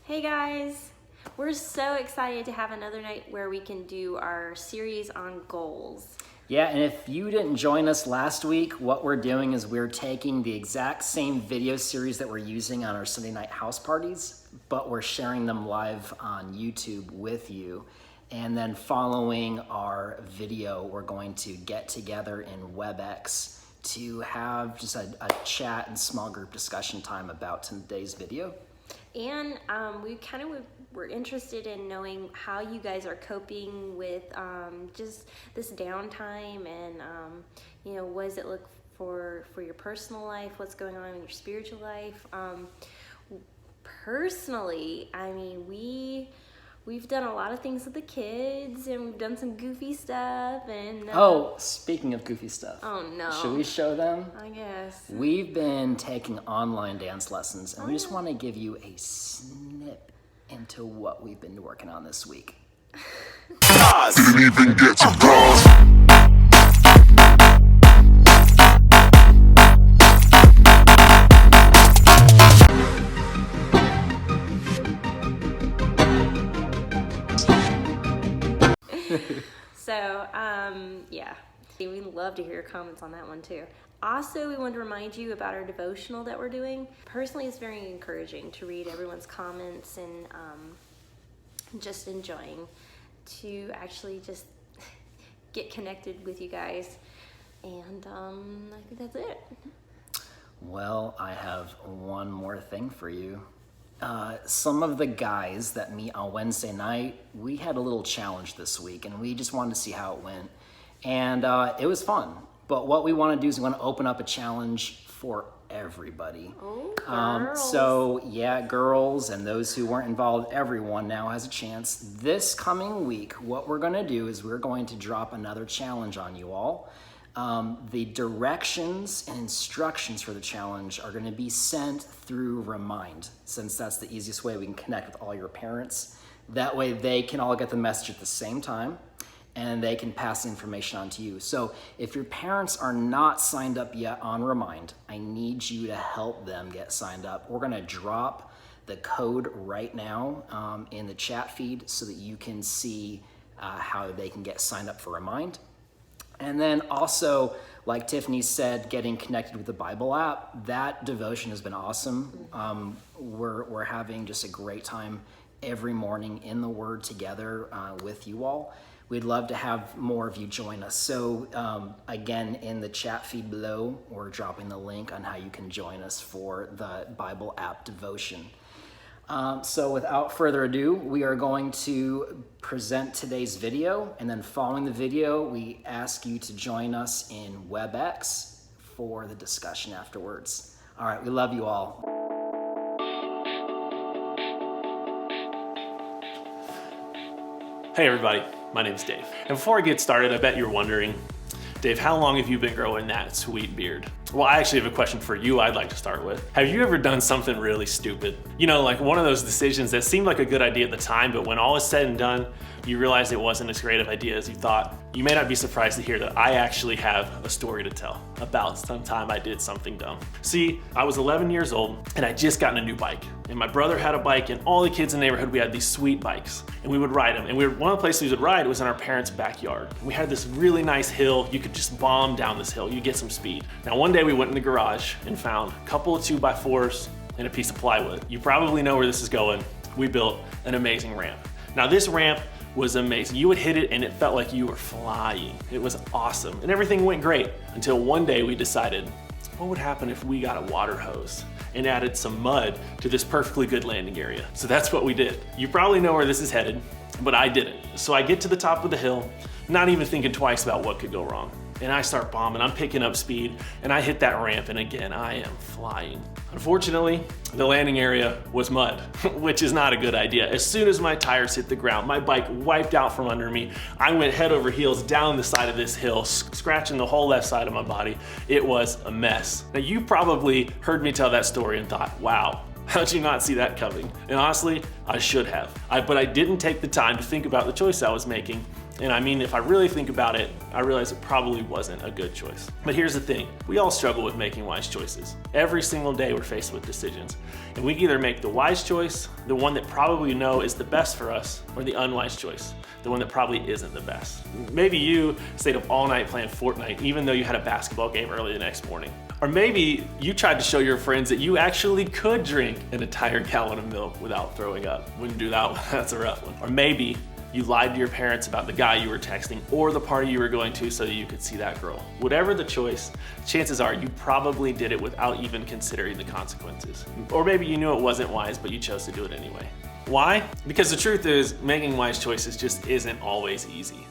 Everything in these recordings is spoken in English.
Hey guys, we're so excited to have another night where we can do our series on goals. Yeah, and if you didn't join us last week, what we're doing is we're taking the exact same video series that we're using on our Sunday night house parties, but we're sharing them live on YouTube with you. And then following our video, we're going to get together in WebEx to have just a chat and small group discussion time about today's video. And we're interested in knowing how you guys are coping with just this downtime and what does it look for your personal life, what's going on in your spiritual life. Personally, I mean, we've done a lot of things with the kids and we've done some goofy stuff and Speaking of goofy stuff. Oh no. Should we show them? I guess. We've been taking online dance lessons and we just want to give you a snip into what we've been working on this week. Didn't even get to bronze. So, yeah, we'd love to hear your comments on that one too. Also, we want to remind you about our devotional that we're doing. Personally, it's very encouraging to read everyone's comments and just enjoying to actually just get connected with you guys. And I think that's it. Well, I have one more thing for you. Some of the guys that meet on Wednesday night, we had a little challenge this week and we just wanted to see how it went. And it was fun. But what we want to do is we want to open up a challenge for everybody. Oh, girls. So yeah, girls and those who weren't involved, everyone now has a chance. This coming week, what we're going to do is we're going to drop another challenge on you all. The directions and instructions for the challenge are going to be sent through Remind, since that's the easiest way we can connect with all your parents. That way they can all get the message at the same time and they can pass the information on to you. So if your parents are not signed up yet on Remind, I need you to help them get signed up. We're going to drop the code right now in the chat feed so that you can see how they can get signed up for Remind. And then also, like Tiffany said, getting connected with the Bible app, that devotion has been awesome. We're having just a great time every morning in the Word together with you all. We'd love to have more of you join us. So again, in the chat feed below, we're dropping the link on how you can join us for the Bible app devotion. So without further ado, we are going to present today's video, and then following the video, we ask you to join us in WebEx for the discussion afterwards. All right, we love you all. Hey everybody, my name's Dave. And before I get started, I bet you're wondering, Dave, how long have you been growing that sweet beard? Well, I actually have a question for you I'd like to start with. Have you ever done something really stupid? You know, like one of those decisions that seemed like a good idea at the time, but when all is said and done, you realize it wasn't as great of an idea as you thought. You may not be surprised to hear that I actually have a story to tell about some time I did something dumb. See, I was 11 years old and I just gotten a new bike. And my brother had a bike and all the kids in the neighborhood, we had these sweet bikes and we would ride them. And one of the places we would ride was in our parents' backyard. We had this really nice hill. You could just bomb down this hill. You get some speed. Now one day we went in the garage and found a couple of 2x4s and a piece of plywood. You probably know where this is going. We built an amazing ramp. Now this ramp was amazing. You would hit it and it felt like you were flying. It was awesome and everything went great until one day we decided, what would happen if we got a water hose and added some mud to this perfectly good landing area? So that's what we did. You probably know where this is headed, but I didn't. So I get to the top of the hill, not even thinking twice about what could go wrong. And I start bombing, I'm picking up speed, and I hit that ramp, and again, I am flying. Unfortunately, the landing area was mud, which is not a good idea. As soon as my tires hit the ground, my bike wiped out from under me. I went head over heels down the side of this hill, scratching the whole left side of my body. It was a mess. Now, you probably heard me tell that story and thought, wow, how'd you not see that coming? And honestly, I should have. But I didn't take the time to think about the choice I was making. And I mean, if I really think about it, I realize it probably wasn't a good choice. But here's the thing, we all struggle with making wise choices. Every single day we're faced with decisions. And we can either make the wise choice, the one that probably we know is the best for us, or the unwise choice, the one that probably isn't the best. Maybe you stayed up all night playing Fortnite, even though you had a basketball game early the next morning. Or maybe you tried to show your friends that you actually could drink an entire gallon of milk without throwing up. Wouldn't do that one, that's a rough one. Or maybe you lied to your parents about the guy you were texting or the party you were going to so that you could see that girl. Whatever the choice, chances are you probably did it without even considering the consequences. Or maybe you knew it wasn't wise, but you chose to do it anyway. Why? Because the truth is, making wise choices just isn't always easy.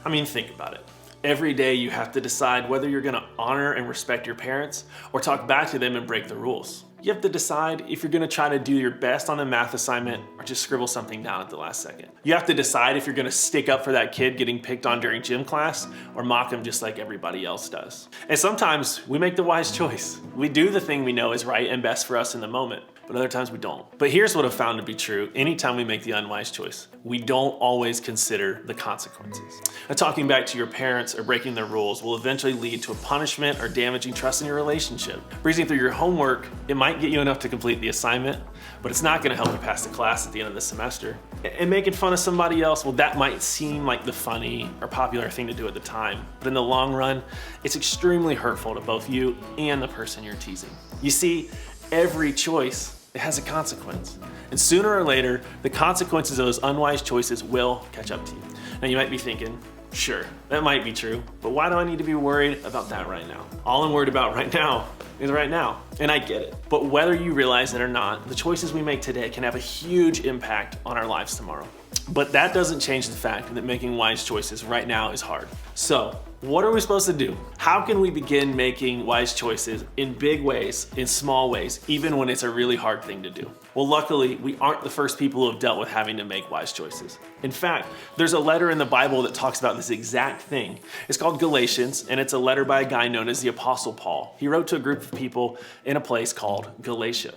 I mean, think about it. Every day you have to decide whether you're gonna honor and respect your parents or talk back to them and break the rules. You have to decide if you're gonna try to do your best on a math assignment or just scribble something down at the last second. You have to decide if you're gonna stick up for that kid getting picked on during gym class or mock him just like everybody else does. And sometimes we make the wise choice. We do the thing we know is right and best for us in the moment, but other times we don't. But here's what I've found to be true anytime we make the unwise choice. We don't always consider the consequences. Now, talking back to your parents or breaking their rules will eventually lead to a punishment or damaging trust in your relationship. Breezing through your homework, it might get you enough to complete the assignment, but it's not gonna help you pass the class at the end of the semester. And making fun of somebody else, well, that might seem like the funny or popular thing to do at the time, but in the long run, it's extremely hurtful to both you and the person you're teasing. You see, every choice, it has a consequence. And sooner or later, the consequences of those unwise choices will catch up to you. Now you might be thinking, sure, that might be true, but why do I need to be worried about that right now? All I'm worried about right now is right now, and I get it. But whether you realize it or not, the choices we make today can have a huge impact on our lives tomorrow. But that doesn't change the fact that making wise choices right now is hard. So, what are we supposed to do? How can we begin making wise choices in big ways, in small ways, even when it's a really hard thing to do? Well, luckily, we aren't the first people who have dealt with having to make wise choices. In fact, there's a letter in the Bible that talks about this exact thing. It's called Galatians, and it's a letter by a guy known as the Apostle Paul. He wrote to a group of people in a place called Galatia.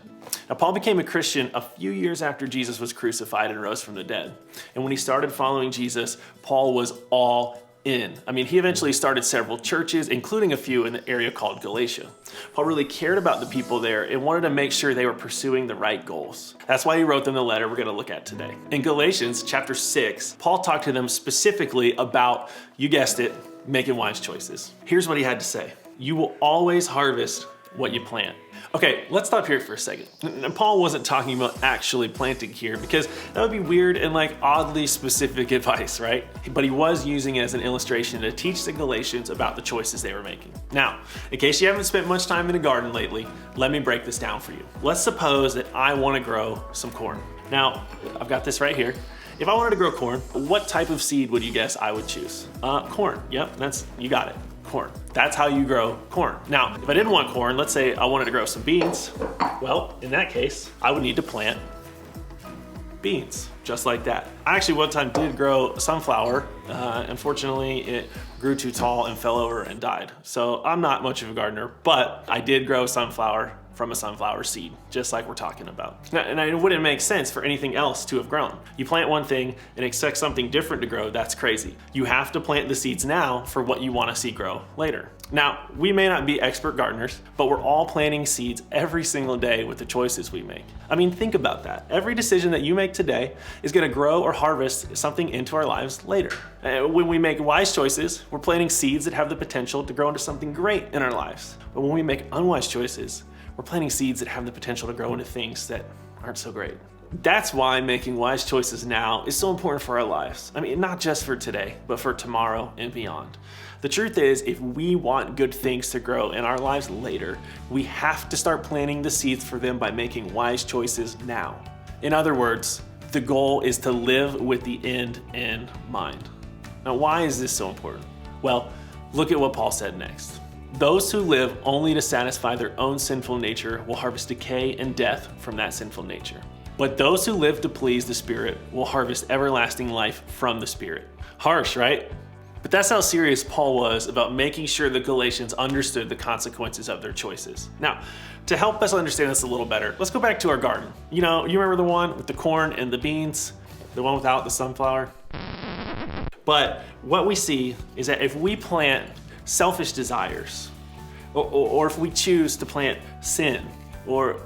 Now, Paul became a Christian a few years after Jesus was crucified and rose from the dead. And when he started following Jesus, Paul was all in. I mean, he eventually started several churches, including a few in the area called Galatia. Paul really cared about the people there and wanted to make sure they were pursuing the right goals. That's why he wrote them the letter we're going to look at today. In Galatians chapter 6, Paul talked to them specifically about, you guessed it, making wise choices. Here's what he had to say. You will always harvest what you plant. Okay, let's stop here for a second. And Paul wasn't talking about actually planting here because that would be weird and like oddly specific advice, right? But he was using it as an illustration to teach the Galatians about the choices they were making. Now, in case you haven't spent much time in a garden lately, let me break this down for you. Let's suppose that I want to grow some corn. Now, I've got this right here. If I wanted to grow corn, what type of seed would you guess I would choose? Corn. Yep, you got it. Corn. That's how you grow corn. Now, if I didn't want corn, let's say I wanted to grow some beans. Well, in that case, I would need to plant beans, just like that. I actually one time did grow sunflower. Unfortunately, it grew too tall and fell over and died. So I'm not much of a gardener, but I did grow sunflower from a sunflower seed, just like we're talking about. Now, and it wouldn't make sense for anything else to have grown. You plant one thing and expect something different to grow, that's crazy. You have to plant the seeds now for what you want to see grow later. Now, we may not be expert gardeners, but we're all planting seeds every single day with the choices we make. I mean, think about that. Every decision that you make today is going to grow or harvest something into our lives later. When we make wise choices, we're planting seeds that have the potential to grow into something great in our lives. But when we make unwise choices, we're planting seeds that have the potential to grow into things that aren't so great. That's why making wise choices now is so important for our lives. I mean, not just for today, but for tomorrow and beyond. The truth is, if we want good things to grow in our lives later, we have to start planting the seeds for them by making wise choices now. In other words, the goal is to live with the end in mind. Now, why is this so important? Well, look at what Paul said next. Those who live only to satisfy their own sinful nature will harvest decay and death from that sinful nature. But those who live to please the Spirit will harvest everlasting life from the Spirit. Harsh, right? But that's how serious Paul was about making sure the Galatians understood the consequences of their choices. Now, to help us understand this a little better, let's go back to our garden. You remember the one with the corn and the beans? The one without the sunflower? But what we see is that if we plant selfish desires, or if we choose to plant sin, or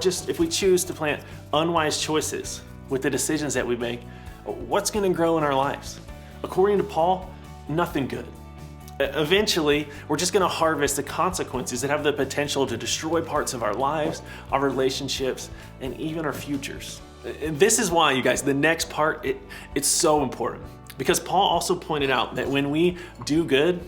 just if we choose to plant unwise choices with the decisions that we make, what's going to grow in our lives? According to Paul, nothing good. Eventually, we're just going to harvest the consequences that have the potential to destroy parts of our lives, our relationships, and even our futures. And this is why, you guys, the next part, it's so important. Because Paul also pointed out that when we do good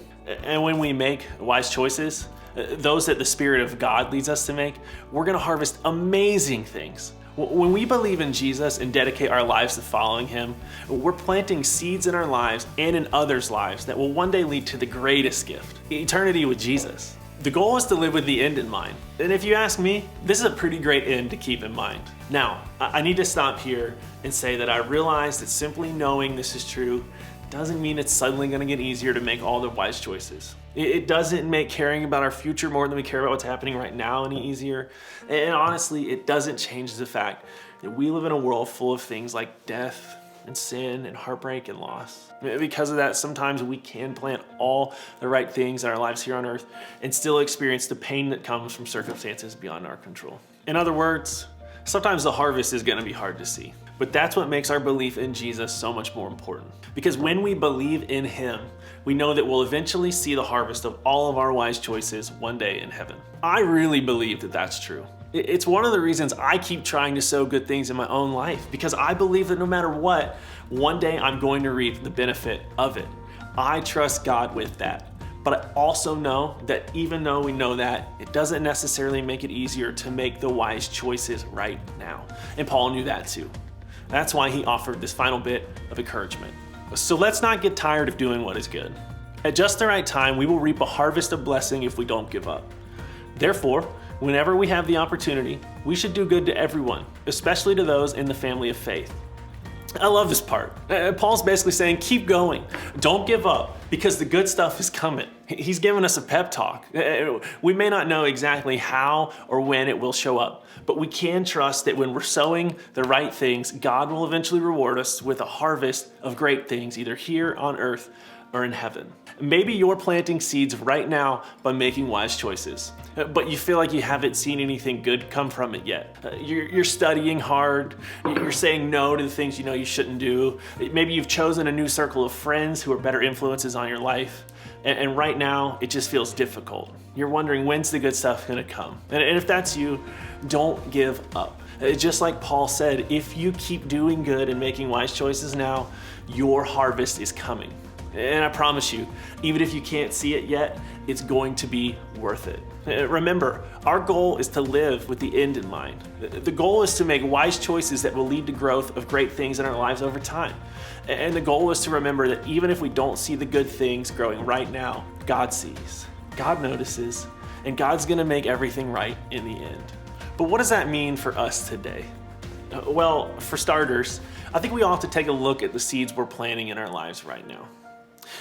and when we make wise choices, those that the Spirit of God leads us to make, we're going to harvest amazing things. When we believe in Jesus and dedicate our lives to following him, we're planting seeds in our lives and in others' lives that will one day lead to the greatest gift, eternity with Jesus. The goal is to live with the end in mind. And if you ask me, this is a pretty great end to keep in mind. Now, I need to stop here and say that I realize that simply knowing this is true doesn't mean it's suddenly going to get easier to make all the wise choices. It doesn't make caring about our future more than we care about what's happening right now any easier. And honestly, it doesn't change the fact that we live in a world full of things like death and sin and heartbreak and loss. Because of that, sometimes we can plant all the right things in our lives here on earth and still experience the pain that comes from circumstances beyond our control. In other words, sometimes the harvest is going to be hard to see. But that's what makes our belief in Jesus so much more important. Because when we believe in him, we know that we'll eventually see the harvest of all of our wise choices one day in heaven. I really believe that that's true. It's one of the reasons I keep trying to sow good things in my own life, because I believe that no matter what, one day I'm going to reap the benefit of it. I trust God with that. But I also know that even though we know that, it doesn't necessarily make it easier to make the wise choices right now. And Paul knew that too. That's why he offered this final bit of encouragement. So let's not get tired of doing what is good. At just the right time, we will reap a harvest of blessing if we don't give up. Therefore, whenever we have the opportunity, we should do good to everyone, especially to those in the family of faith. I love this part. Paul's basically saying, keep going. Don't give up, because the good stuff is coming. He's giving us a pep talk. We may not know exactly how or when it will show up, but we can trust that when we're sowing the right things, God will eventually reward us with a harvest of great things, either here on earth or in heaven. Maybe you're planting seeds right now by making wise choices, but you feel like you haven't seen anything good come from it yet. You're studying hard, you're saying no to the things you know you shouldn't do. Maybe you've chosen a new circle of friends who are better influences on your life, and right now it just feels difficult. You're wondering, when's the good stuff gonna come? And if that's you, don't give up. Just like Paul said, if you keep doing good and making wise choices now, your harvest is coming. And I promise you, even if you can't see it yet, it's going to be worth it. Remember, our goal is to live with the end in mind. The goal is to make wise choices that will lead to growth of great things in our lives over time. And the goal is to remember that even if we don't see the good things growing right now, God sees, God notices, and God's gonna make everything right in the end. But what does that mean for us today? Well, for starters, I think we all have to take a look at the seeds we're planting in our lives right now.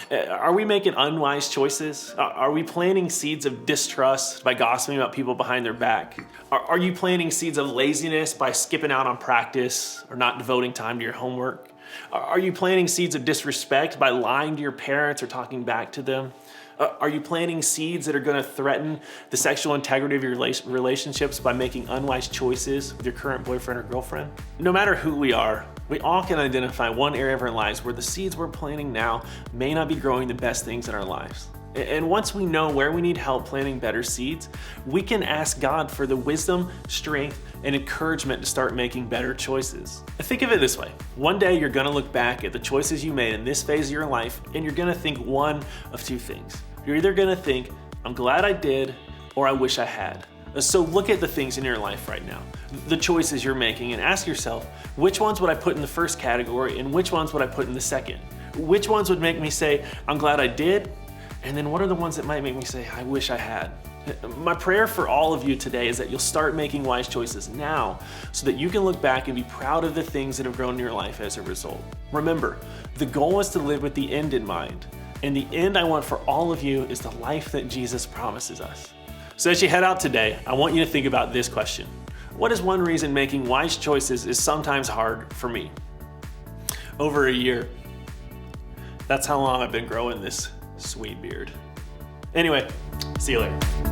Are we making unwise choices? Are we planting seeds of distrust by gossiping about people behind their back? Are you planting seeds of laziness by skipping out on practice or not devoting time to your homework? Are you planting seeds of disrespect by lying to your parents or talking back to them? Are you planting seeds that are going to threaten the sexual integrity of your relationships by making unwise choices with your current boyfriend or girlfriend? No matter who we are, we all can identify one area of our lives where the seeds we're planting now may not be growing the best things in our lives. And once we know where we need help planting better seeds, we can ask God for the wisdom, strength, and encouragement to start making better choices. Think of it this way. One day you're gonna look back at the choices you made in this phase of your life, and you're gonna think one of two things. You're either gonna think, I'm glad I did, or I wish I had. So look at the things in your life right now, the choices you're making, and ask yourself, which ones would I put in the first category and which ones would I put in the second? Which ones would make me say, I'm glad I did? And then what are the ones that might make me say, I wish I had? My prayer for all of you today is that you'll start making wise choices now so that you can look back and be proud of the things that have grown in your life as a result. Remember, the goal is to live with the end in mind. And the end I want for all of you is the life that Jesus promises us. So as you head out today, I want you to think about this question. What is one reason making wise choices is sometimes hard for me? Over a year, That's how long I've been growing this sweet beard. Anyway, see you later.